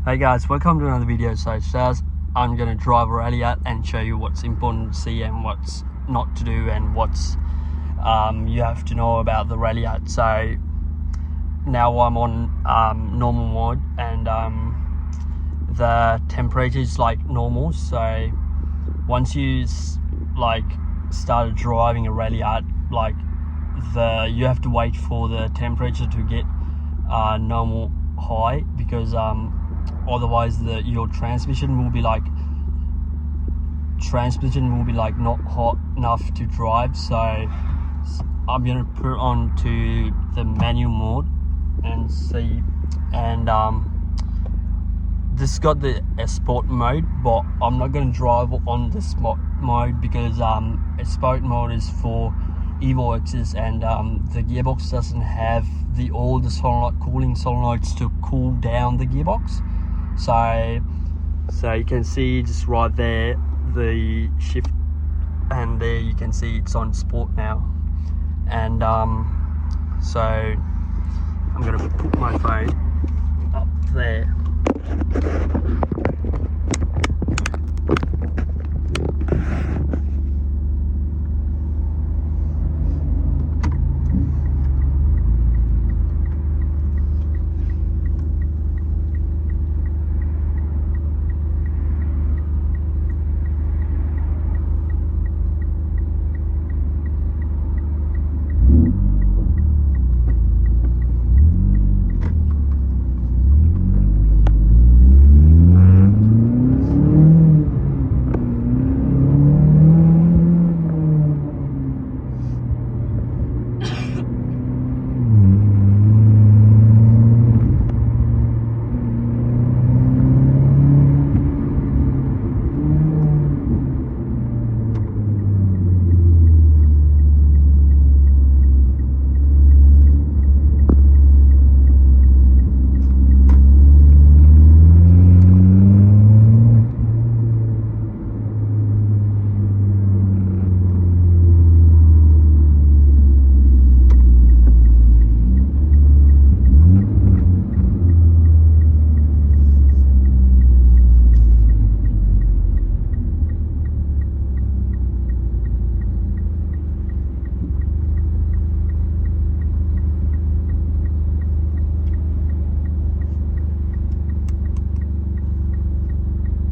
Hey guys, welcome to another video. So today I'm going to drive a Ralliart and show you what's important to see and what's not to do and what's you have to know about the Ralliart. So now I'm on normal mode and the temperature is like normal. So once you started driving a Ralliart, you have to wait for the temperature to get normal high, because otherwise your transmission will be like not hot enough to drive. So I'm gonna put on to the manual mode and see, and this got the sport mode, but I'm not gonna drive on the sport mode because sport mode is for Evo X's, and the gearbox doesn't have all the cooling solenoids to cool down the gearbox. So you can see just right there the shift, and there you can see it's on sport now. And so I'm gonna put my phone up there.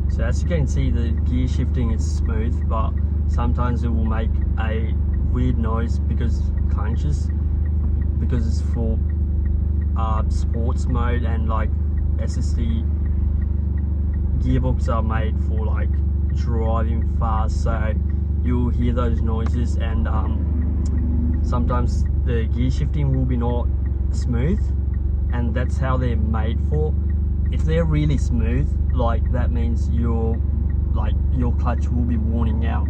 So as you can see, the gear shifting is smooth, but sometimes it will make a weird noise because it's for sports mode, and like SSD gearbox are made for like driving fast, so you'll hear those noises. And sometimes the gear shifting will be not smooth, and that's how they're made for. If they're really smooth, that means your clutch will be worn out.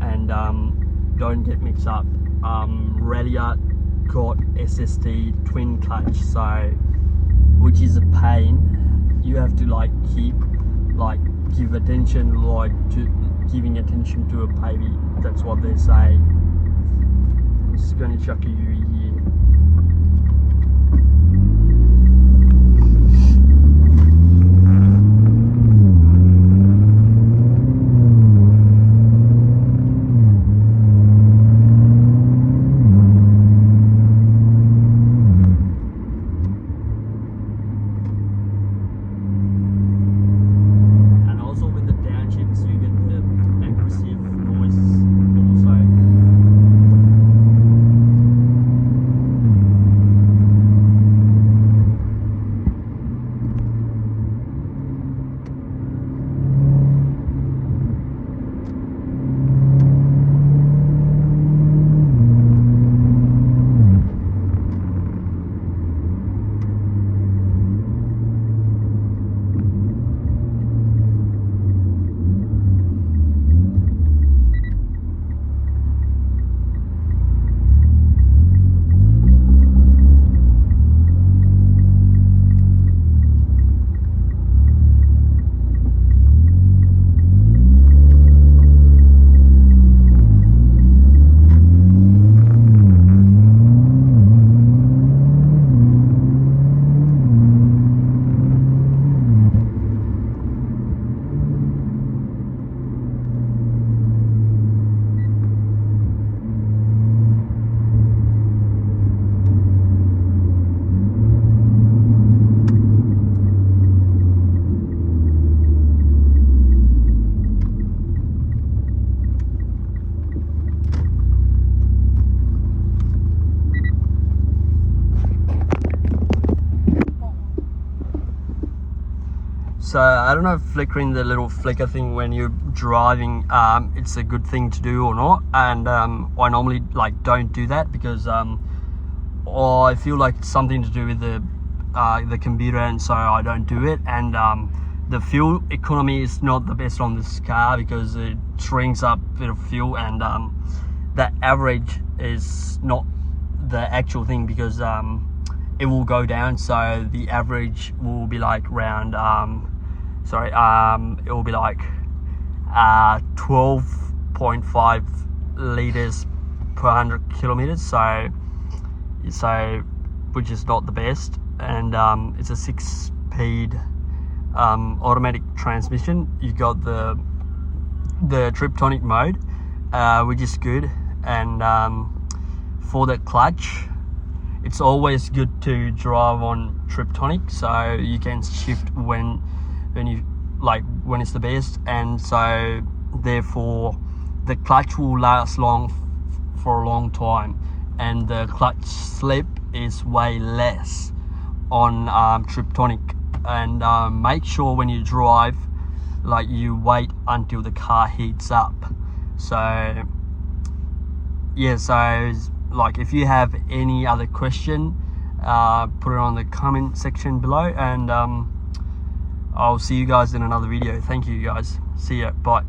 And don't get mixed up. Ralliart got SSD twin clutch, which is a pain. You have to giving attention to a baby. That's what they say. I'm just gonna chuck you here. So I don't know if flickering the little flicker thing when you're driving, it's a good thing to do or not. And I normally like don't do that because I feel like it's something to do with the computer, and so I don't do it. And the fuel economy is not the best on this car because it shrinks up a bit of fuel, and the average is not the actual thing because it will go down. So the average will be like around it will be like 12.5 liters per 100 kilometers, so which is not the best. And it's a 6-speed automatic transmission. You got the Triptonic mode, which is good. And for the clutch, it's always good to drive on Triptonic, so you can shift when it's the best. And so therefore the clutch will last for a long time, and the clutch slip is way less on Triptonic. And make sure when you drive, like, you wait until the car heats up. So yeah, so like if you have any other question, put it on the comment section below, and I'll see you guys in another video. Thank you guys, see ya, bye.